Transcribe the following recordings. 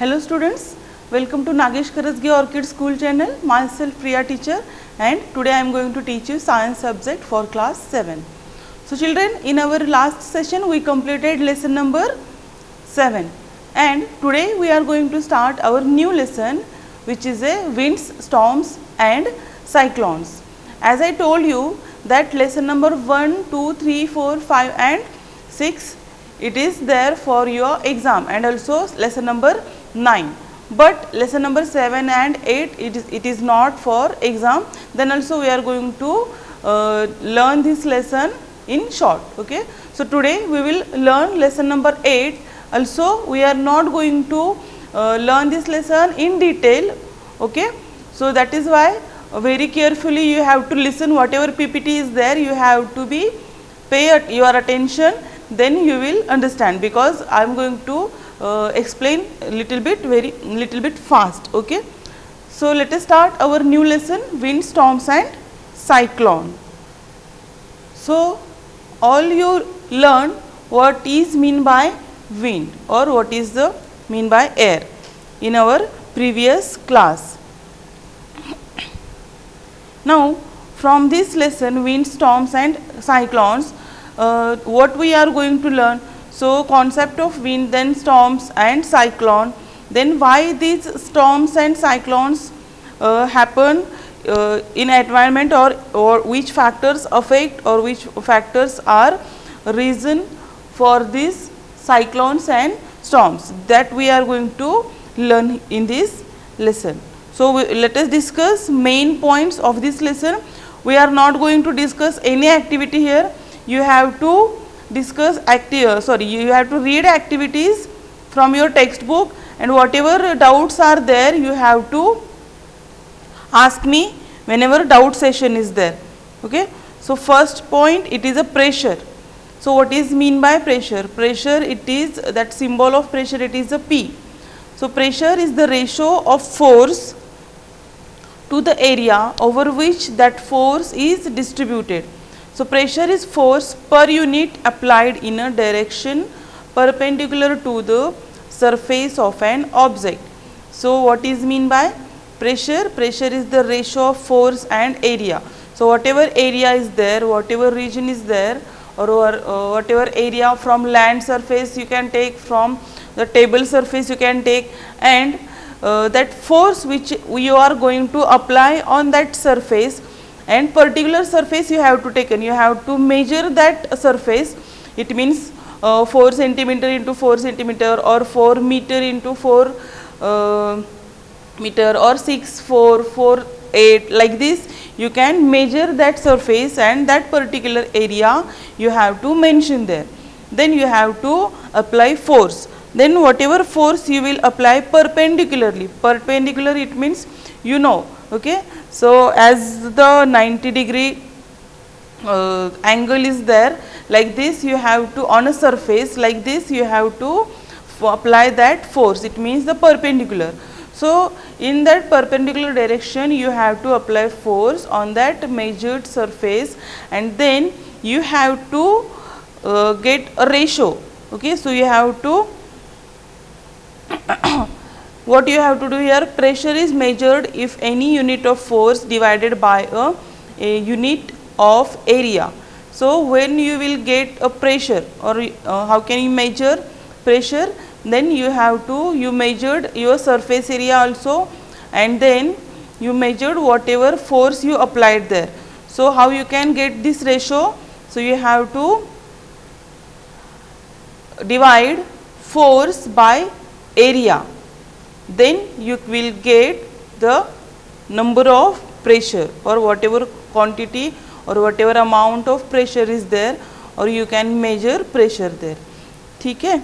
Hello students, welcome to Nagesh Karasgi Orchid School channel. Myself Priya teacher, and today I am going to teach you science subject for class 7. So children, in our last session we completed lesson number 7, and today we are going to start our new lesson, which is a winds, storms and cyclones. As I told you that lesson number 1, 2, 3, 4, 5 and 6, it is there for your exam, and also lesson number 9, but lesson number 7 and 8 it is not for exam. Then also we are going to learn this lesson in short. Okay, so today we will learn lesson number 8. Also we are not going to learn this lesson in detail. Okay, so that is why very carefully you have to listen. Whatever PPT is there, you have to be pay your attention, then you will understand, because I am going to explain little bit fast. Okay, so let us start our new lesson, wind, storms and cyclone. So all you learn what is mean by wind or what is the mean by air in our previous class. Now from this lesson, wind, storms and cyclones, what we are going to learn? So concept of wind, then storms and cyclone, then why these storms and cyclones happen in environment, or which factors affect or which factors are reason for these cyclones and storms, that we are going to learn in this lesson. So let us discuss main points of this lesson. We are not going to discuss any activity here. You have to discuss you have to read activities from your textbook, and whatever doubts are there you have to ask me whenever doubt session is there. Okay, so first point, it is a pressure. So what is mean by pressure? Pressure, it is that symbol of pressure, it is a P. So pressure is the ratio of force to the area over which that force is distributed. So pressure is force per unit applied in a direction perpendicular to the surface of an object. So what is mean by pressure? Pressure is the ratio of force and area. So whatever area is there, whatever region is there, or whatever area from land surface you can take, from the table surface you can take, and that force which you are going to apply on that surface, and particular surface you have to take, and you have to measure that surface. It means 4 centimeter into 4 centimeter, or 4 meter into 4 meter, or 6, 4, 4, 8, like this you can measure that surface, and that particular area you have to mention there. Then you have to apply force. Then whatever force you will apply perpendicularly. Perpendicular, it means you know. Okay, so as the 90-degree angle is there, like this you have to, on a surface like this you have to apply that force. It means the perpendicular. So in that perpendicular direction you have to apply force on that measured surface, and then you have to get a ratio. Okay, so you have to what you have to do here, pressure is measured if any unit of force divided by a unit of area. So when you will get a pressure, or how can you measure pressure? Then you have to, you measured your surface area also, and then you measured whatever force you applied there. So how you can get this ratio? So you have to divide force by area, then you will get the number of pressure, or whatever quantity or whatever amount of pressure is there, or you can measure pressure there. Okay.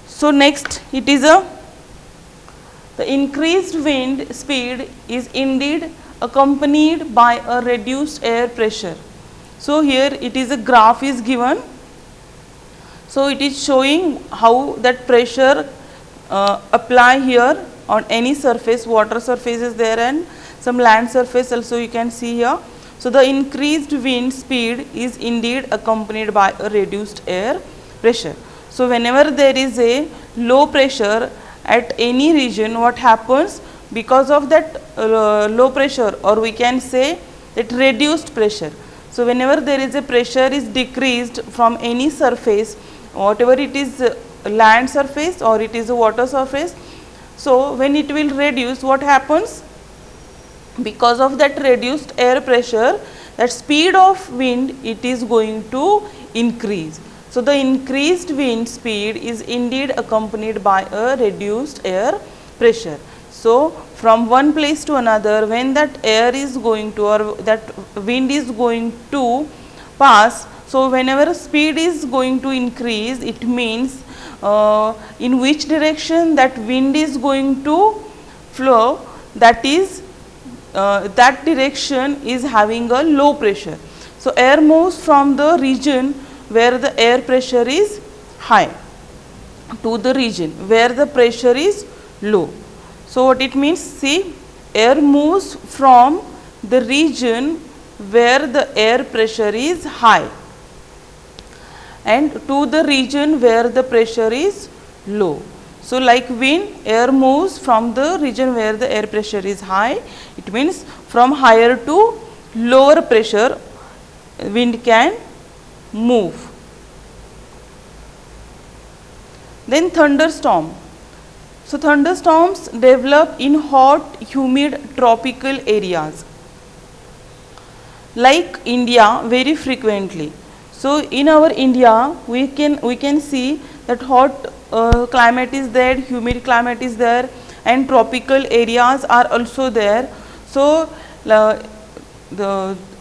So next, it is the increased wind speed is indeed accompanied by a reduced air pressure. So here it is a graph is given. So it is showing how that pressure apply here on any surface. Water surface is there and some land surface also you can see here. So the increased wind speed is indeed accompanied by a reduced air pressure. So whenever there is a low pressure at any region, what happens because of that low pressure, or we can say it reduced pressure. So whenever there is a pressure is decreased from any surface, whatever it is, land surface or it is a water surface, so when it will reduce, what happens? Because of that reduced air pressure, that speed of wind, it is going to increase. So the increased wind speed is indeed accompanied by a reduced air pressure. So from one place to another, when that air is going to, or that wind is going to pass, so whenever speed is going to increase, it means in which direction that wind is going to flow, that is that direction is having a low pressure. So air moves from the region where the air pressure is high to the region where the pressure is low. So what it means, see, air moves from the region where the air pressure is high and to the region where the pressure is low. So like wind, air moves from the region where the air pressure is high, it means from higher to lower pressure wind can move. Then thunderstorm. So thunderstorms develop in hot, humid tropical areas like India very frequently. So in our India, we can see that hot climate is there, humid climate is there, and tropical areas are also there. So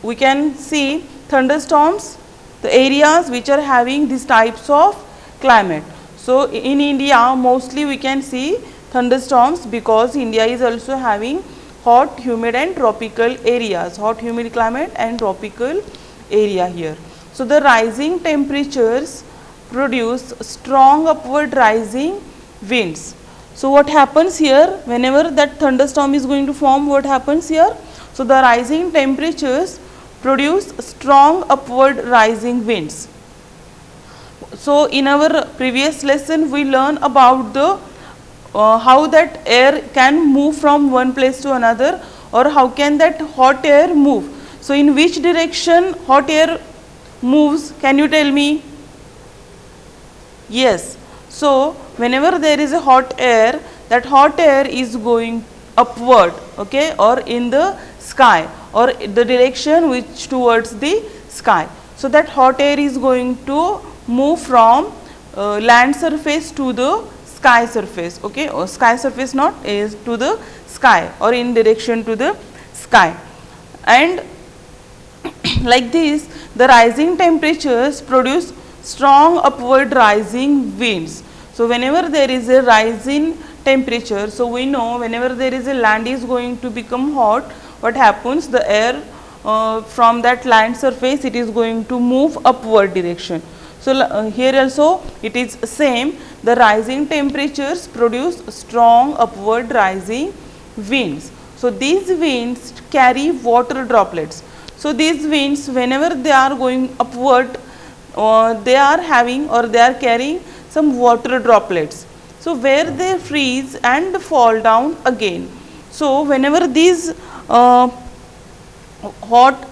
we can see thunderstorms, the areas which are having these types of climate. So in India, mostly we can see thunderstorms because India is also having hot, humid and tropical areas, hot, humid climate and tropical area here. So the rising temperatures produce strong upward rising winds. So what happens here, whenever that thunderstorm is going to form, what happens here? So the rising temperatures produce strong upward rising winds. So in our previous lesson, we learned about the how that air can move from one place to another, or how can that hot air move. So in which direction hot air moves, can you tell me? Yes. So whenever there is a hot air, that hot air is going upward, okay, or in the sky, or the direction which towards the sky. So that hot air is going to move from land surface to the sky surface, okay, or sky surface not, is to the sky or in direction to the sky. And like this, the rising temperatures produce strong upward rising winds. So whenever there is a rise in temperature, so we know whenever there is a land is going to become hot, what happens, the air from that land surface, it is going to move upward direction. So here also it is same, the rising temperatures produce strong upward rising winds. So these winds carry water droplets. So these winds, whenever they are going upward, they are having, or they are carrying some water droplets. So where they freeze and fall down again. So whenever these hot,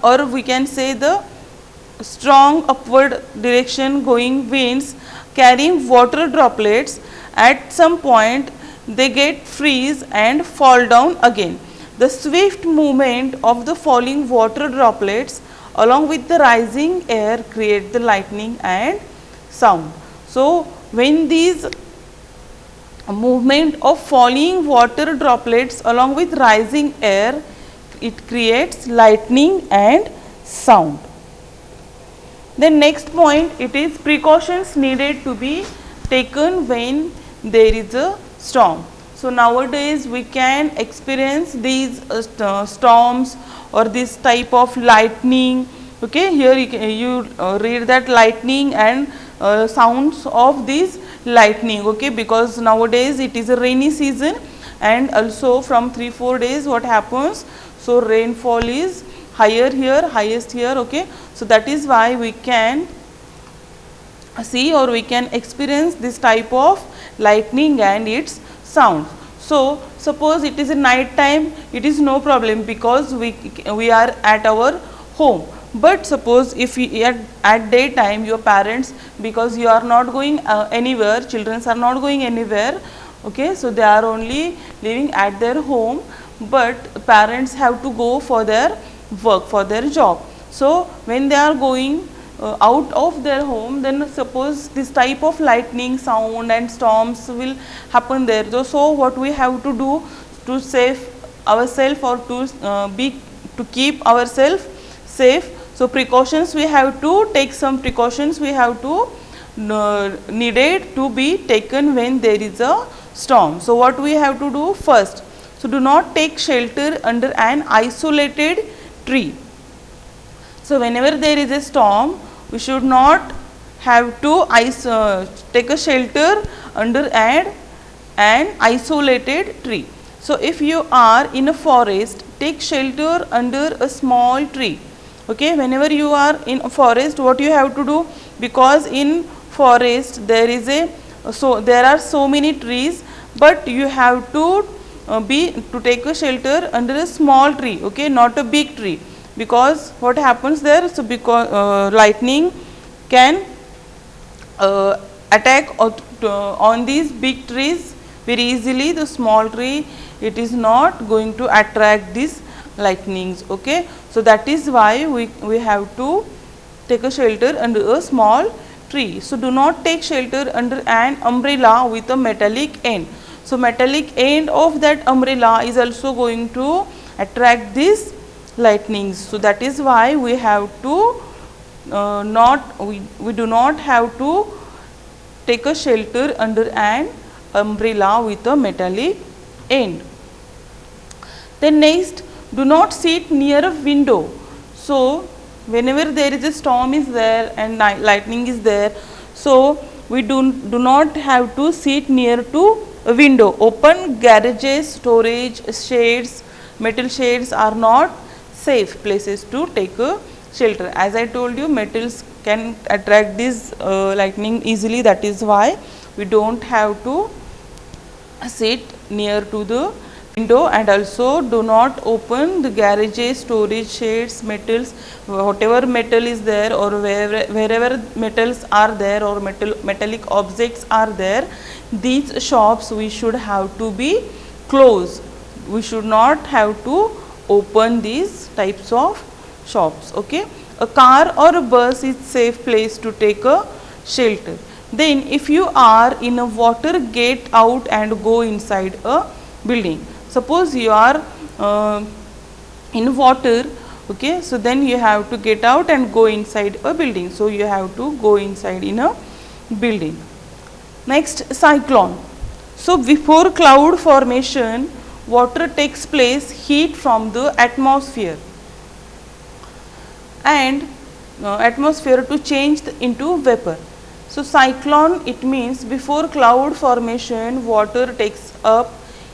or we can say the strong upward direction going winds carrying water droplets, at some point they get freeze and fall down again. The swift movement of the falling water droplets along with the rising air create the lightning and sound. So when these movement of falling water droplets along with rising air, it creates lightning and sound. The next point, it is precautions needed to be taken when there is a storm. So nowadays we can experience these storms or this type of lightning. Okay, here you read that lightning and sounds of this lightning. Okay, because nowadays it is a rainy season, and also from 3-4 days what happens, so rainfall is higher here, highest here. Okay, so that is why we can see or we can experience this type of lightning and its sounds. So suppose it is a night time, it is no problem because we are at our home. But suppose if we at daytime, your parents, because you are not going anywhere, children are not going anywhere, okay, so they are only living at their home, but parents have to go for their work, for their job. So when they are going out of their home, then suppose this type of lightning sound and storms will happen there. So what we have to do to save ourselves, or to keep ourselves safe, so precautions we have to take, some precautions we have to needed to be taken when there is a storm. So what we have to do first, so do not take shelter under an isolated tree. So whenever there is a storm, we should not have to take a shelter under an isolated tree. So if you are in a forest, take shelter under a small tree. Okay, whenever you are in a forest, what you have to do, because in forest there is there are so many trees, but you have to take a shelter under a small tree, okay, not a big tree, because what happens there, so because lightning can attack on these big trees very easily. The small tree, it is not going to attract these lightnings, okay. So that is why we have to take a shelter under a small tree. So do not take shelter under an umbrella with a metallic end. So metallic end of that umbrella is also going to attract these lightnings. So that is why we have to we do not have to take a shelter under an umbrella with a metallic end. Then next, do not sit near a window. So whenever there is a storm is there and lightning is there, so we do not have to sit near to a window. Open garages, storage sheds, metal shades are not safe places to take a shelter. As I told you, metals can attract this lightning easily. That is why we don't have to sit near to the window, and also do not open the garages, storage sheds, metals, whatever metal is there, or wherever metals are there, or metallic objects are there, these shops we should have to be closed. We should not have to open these types of shops, okay. A car or a bus is safe place to take a shelter. Then if you are in a water, get out and go inside a building. Suppose you are in water, okay, so then you have to get out and go inside a building. So you have to go inside in a building. Next, cyclone. So before cloud formation, water takes place, heat from the atmosphere, and atmosphere to change into vapor. So cyclone, it means before cloud formation, water takes up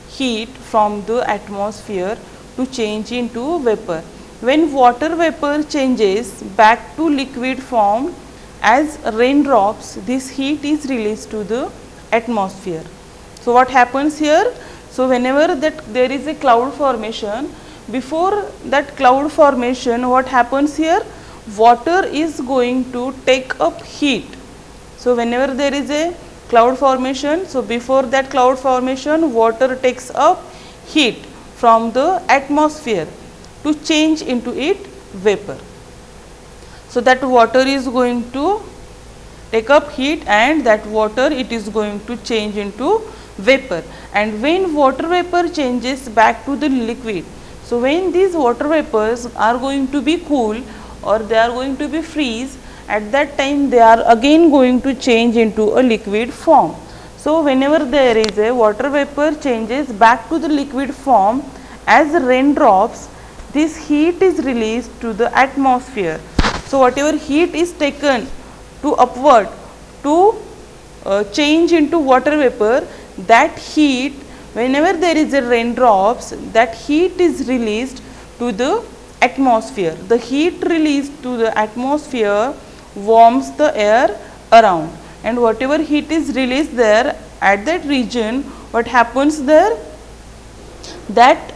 heat from the atmosphere to change into vapor. When water vapor changes back to liquid form as raindrops, this heat is released to the atmosphere. So what happens here? So whenever that there is a cloud formation, before that cloud formation, what happens here? Water is going to take up heat. So whenever there is a cloud formation, so before that cloud formation, water takes up heat from the atmosphere to change into it vapor. So that water is going to take up heat, and that water it is going to change into vapor. And when water vapor changes back to the liquid, so when these water vapors are going to be cool, or they are going to be freeze, at that time they are again going to change into a liquid form. So whenever there is a water vapor changes back to the liquid form as raindrops, this heat is released to the atmosphere. So whatever heat is taken to upward to change into water vapor, that heat, whenever there is a raindrops, that heat is released to the atmosphere. The heat released to the atmosphere warms the air around, and whatever heat is released there at that region what happens there, that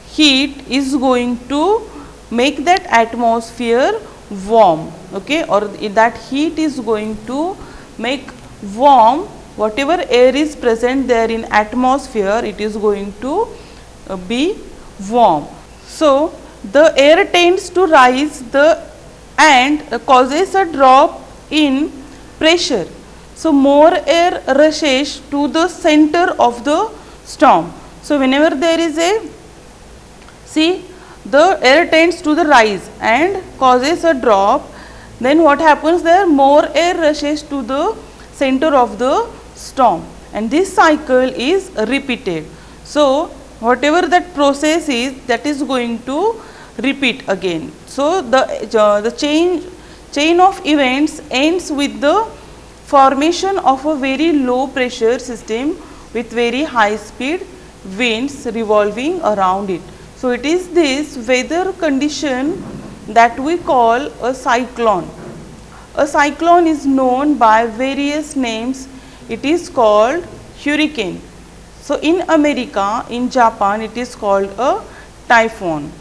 heat is going to make that atmosphere warm, okay, or that heat is going to make warm whatever air is present there in atmosphere, it is going to be warm. So the air tends to rise and causes a drop in pressure. So more air rushes to the center of the storm. So whenever there is the air tends to the rise and causes a drop, then what happens there, more air rushes to the center of the storm, and this cycle is repeated. So whatever that process is, that is going to repeat again. So the chain of events ends with the formation of a very low pressure system with very high speed winds revolving around it. So it is this weather condition that we call a cyclone. A cyclone is known by various names. It is called hurricane. So in America, in Japan, it is called a typhoon.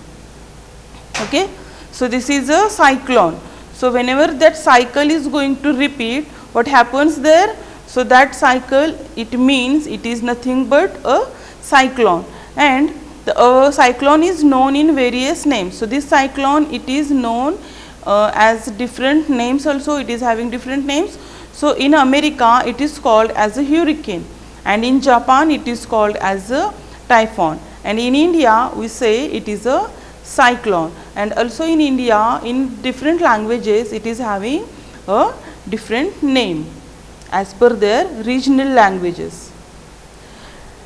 Okay. So this is a cyclone. So whenever that cycle is going to repeat, what happens there? So that cycle, it means it is nothing but a cyclone, and the cyclone is known in various names. So this cyclone, it is known as different names also, it is having different names. So in America, it is called as a hurricane, and in Japan, it is called as a typhoon, and in India, we say it is a cyclone, and also in India, in different languages, it is having a different name as per their regional languages.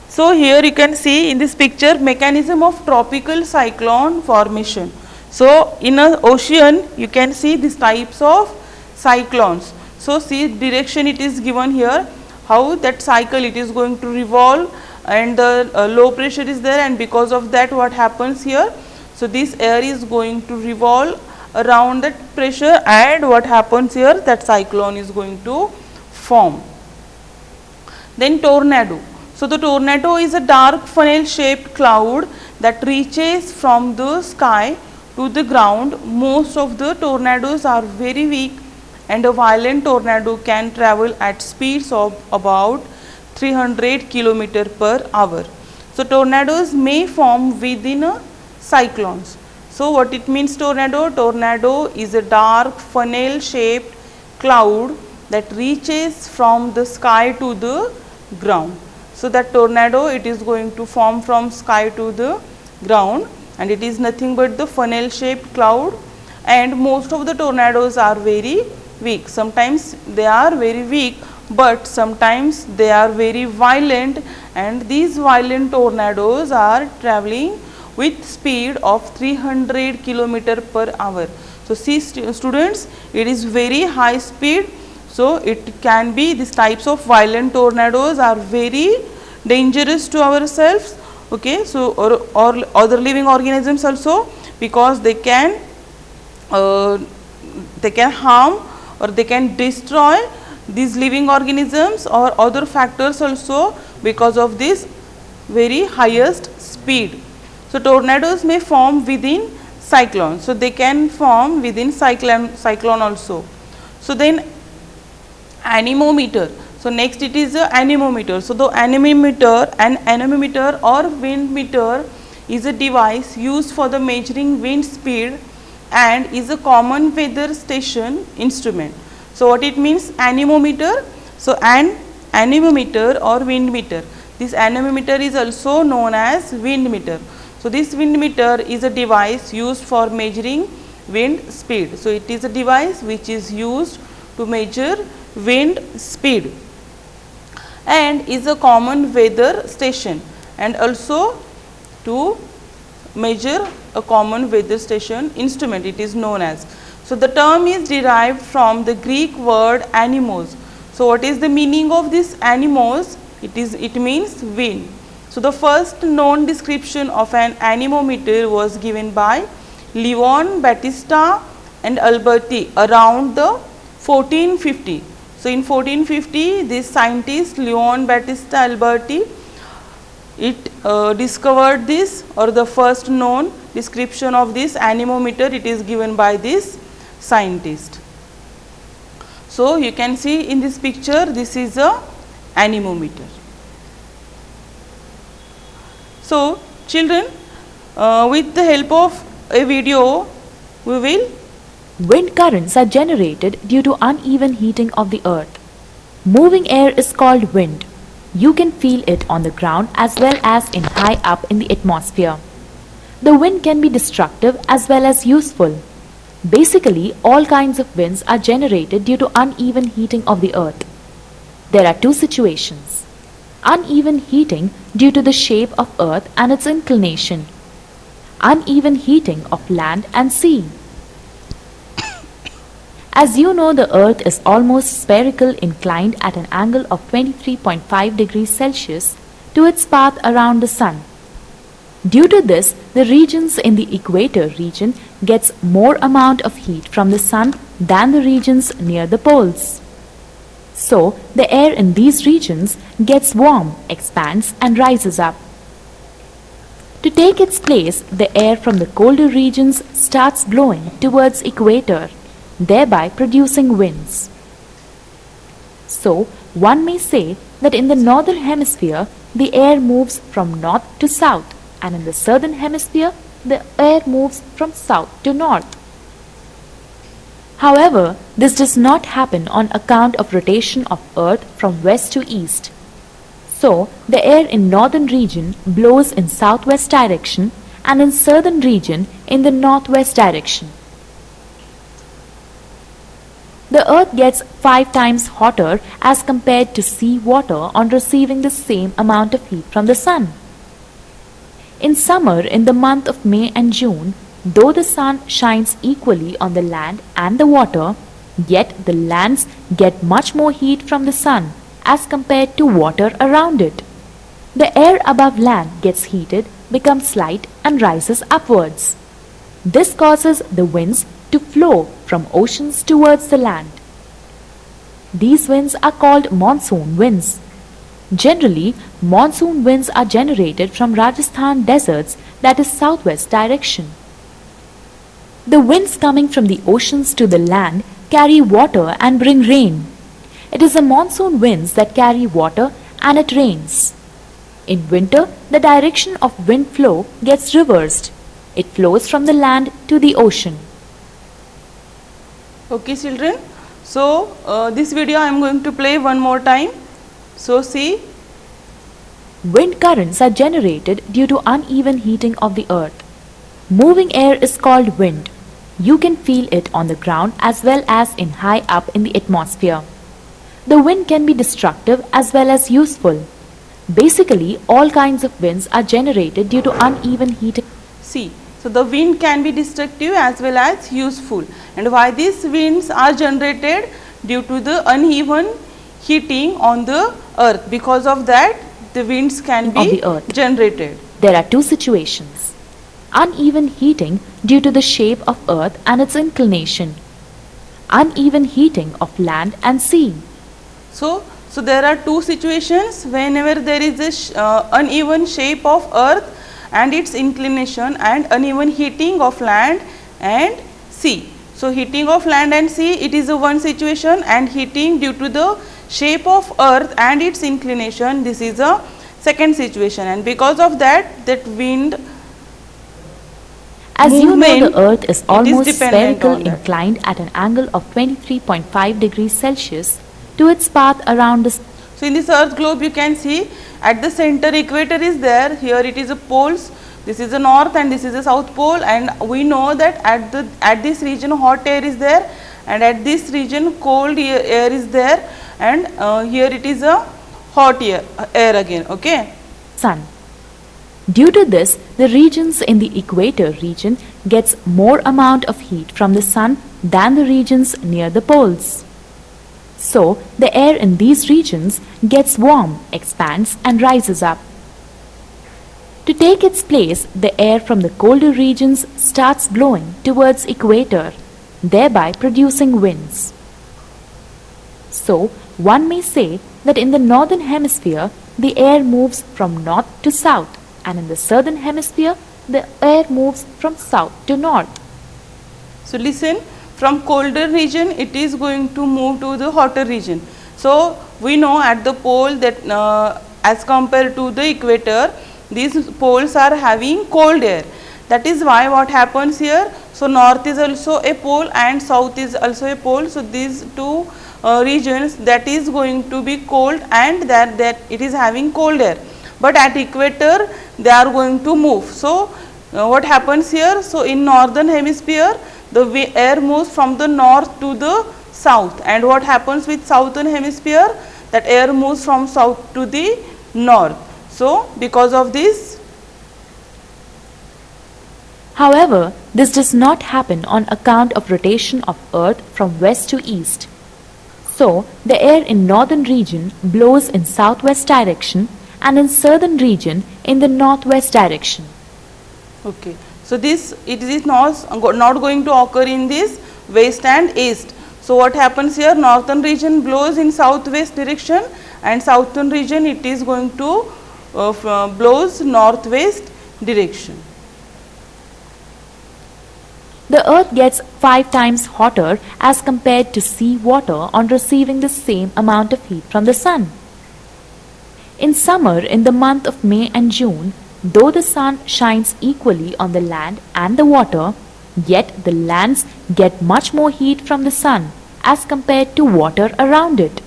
So here you can see in this picture mechanism of tropical cyclone formation. So in an ocean you can see these types of cyclones. So see direction it is given here, how that cycle it is going to revolve, and the low pressure is there, and because of that what happens here. So this air is going to revolve around that pressure, and what happens here, that cyclone is going to form. Then tornado. So the tornado is a dark funnel shaped cloud that reaches from the sky to the ground. Most of the tornadoes are very weak, and a violent tornado can travel at speeds of about 300 km per hour. So tornadoes may form within a cyclones. So what it means tornado? Tornado is a dark funnel shaped cloud that reaches from the sky to the ground. So that tornado, it is going to form from sky to the ground, and it is nothing but the funnel shaped cloud, and most of the tornadoes are very weak. Sometimes they are very weak, but sometimes they are very violent, and these violent tornadoes are traveling with speed of 300 km per hour. So see students, it is very high speed. So it can be, these types of violent tornadoes are very dangerous to ourselves, okay. So or other living organisms also, because they can harm or they can destroy these living organisms or other factors also because of this very highest speed. So tornadoes may form within cyclone. So they can form within cyclone also. So then anemometer. So next it is a anemometer. So the anemometer or wind meter is a device used for the measuring wind speed and is a common weather station instrument. So what it means anemometer? So an anemometer or wind meter. This anemometer is also known as wind meter. So this wind meter is a device used for measuring wind speed. So it is a device which is used to measure wind speed and is a common weather station, and also to measure a common weather station instrument it is known as. So the term is derived from the Greek word anemos. So what is the meaning of this anemos? It means wind. So the first known description of an anemometer was given by Leon Battista and Alberti around the 1450. So in 1450, this scientist Leon Battista Alberti discovered this, or the first known description of this anemometer. It is given by this scientist. So you can see in this picture, this is a anemometer. So children, with the help of a video, we will. Wind currents are generated due to uneven heating of the earth. Moving air is called wind. You can feel it on the ground as well as in high up in the atmosphere. The wind can be destructive as well as useful. Basically, all kinds of winds are generated due to uneven heating of the earth. There are two situations. Uneven heating due to the shape of earth and its inclination. Uneven heating of land and sea. As you know, the earth is almost spherical, inclined at an angle of 23.5 degrees Celsius to its path around the sun. Due to this, the regions in the equator region gets more amount of heat from the sun than the regions near the poles. So, the air in these regions gets warm, expands and rises up. To take its place, the air from the colder regions starts blowing towards equator, thereby producing winds. So, one may say that in the northern hemisphere, the air moves from north to south, and in the southern hemisphere, the air moves from south to north. However, this does not happen on account of rotation of earth from west to east. So, the air in northern region blows in southwest direction and in southern region in the northwest direction. The earth gets 5 times hotter as compared to sea water on receiving the same amount of heat from the sun. In summer, in the month of May and June, though the sun shines equally on the land and the water, yet the lands get much more heat from the sun as compared to water around it. The air above land gets heated, becomes light and rises upwards. This causes the winds to flow from oceans towards the land. These winds are called monsoon winds. Generally, monsoon winds are generated from Rajasthan deserts, that is southwest direction. The winds coming from the oceans to the land carry water and bring rain. It is the monsoon winds that carry water and it rains. In winter, the direction of wind flow gets reversed. It flows from the land to the ocean. Okay children, so this video I am going to play one more time. So see. Wind currents are generated due to uneven heating of the earth. Moving air is called wind. You can feel it on the ground as well as in high up in the atmosphere. The wind can be destructive as well as useful. Basically, all kinds of winds are generated due to uneven heating. See, so the wind can be destructive as well as useful. And why these winds are generated? Due to the uneven heating on the earth. Because of that, the winds can be generated. There are two situations. Uneven heating due to the shape of earth and its inclination. Uneven heating of land and sea. So there are two situations whenever there is a uneven shape of earth and its inclination, and uneven heating of land and sea. So heating of land and sea, it is a one situation, and heating due to the shape of earth and its inclination, this is a second situation. And because of that, wind as you know, the earth is almost spherical, inclined at an angle of 23.5 degrees Celsius to its path around the sun. So in this earth globe you can see at the center equator is there. Here it is a poles. This is the north and this is the south pole, and we know that at this region hot air is there, and at this region cold air is there, and here it is a hot air again. Okay. Sun. Due to this, the regions in the equator region gets more amount of heat from the sun than the regions near the poles. So, the air in these regions gets warm, expands and rises up. To take its place, the air from the colder regions starts blowing towards equator, thereby producing winds. So, one may say that in the northern hemisphere, the air moves from north to south, and in the southern hemisphere, the air moves from south to north. So listen, from colder region it is going to move to the hotter region. So we know at the pole that as compared to the equator, these poles are having cold air. That is why what happens here, so north is also a pole and south is also a pole. So these two regions, that is going to be cold and that it is having cold air, but at equator they are going to move. So what happens here, so in northern hemisphere the air moves from the north to the south, and what happens with southern hemisphere, that air moves from south to the north. So because of this, However, this does not happen on account of rotation of earth from west to east. So, the air in northern region blows in southwest direction and in southern region in the northwest direction. okay. So this, it is not going to occur in this west and east. So what happens here, northern region blows in southwest direction and southern region it is going to blows northwest direction. The earth gets 5 times hotter as compared to sea water on receiving the same amount of heat from the sun. In summer, in the month of May and June, though the sun shines equally on the land and the water, yet the lands get much more heat from the sun as compared to water around it.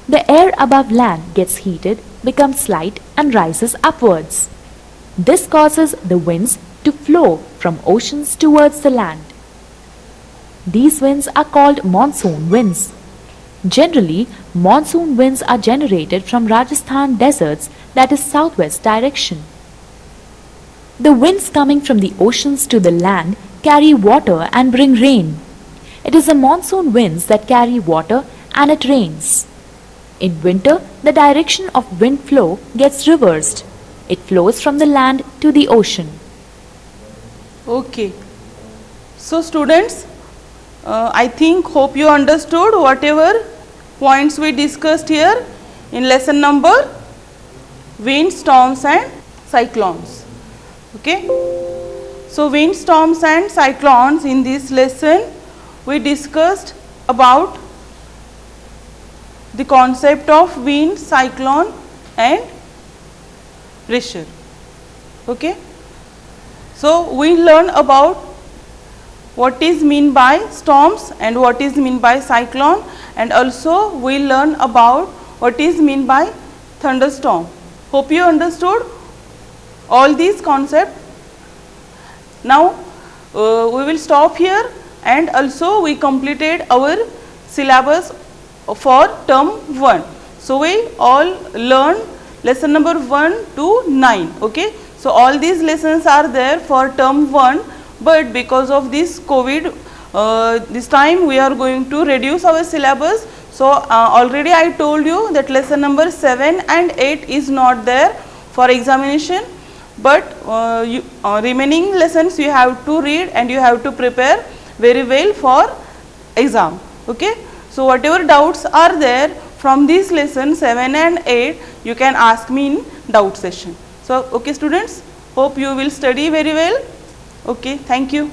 The air above land gets heated, becomes light and rises upwards. This causes the winds to flow from oceans towards the land. These winds are called monsoon winds. Generally, monsoon winds are generated from Rajasthan deserts, that is southwest direction. The winds coming from the oceans to the land carry water and bring rain. It is the monsoon winds that carry water and it rains. In winter, the direction of wind flow gets reversed. It flows from the land to the ocean. Okay. So students, I hope you understood whatever points we discussed here in lesson number wind, storms and cyclones. Okay. So wind, storms and cyclones, in this lesson we discussed about the concept of wind, cyclone and pressure. Okay. So we learn about what is mean by storms and what is mean by cyclone, and also we learn about what is mean by thunderstorm. Hope you understood all these concepts. Now we will stop here, and also we completed our syllabus for term 1. So we all learned lesson number 1 to 9. Okay. So all these lessons are there for term 1, but because of this COVID, this time we are going to reduce our syllabus. So already I told you that lesson number 7 and 8 is not there for examination, but remaining lessons you have to read and you have to prepare very well for exam. Okay. So whatever doubts are there from this lesson 7 and 8, you can ask me in doubt session. So okay students, hope you will study very well. Okay, thank you.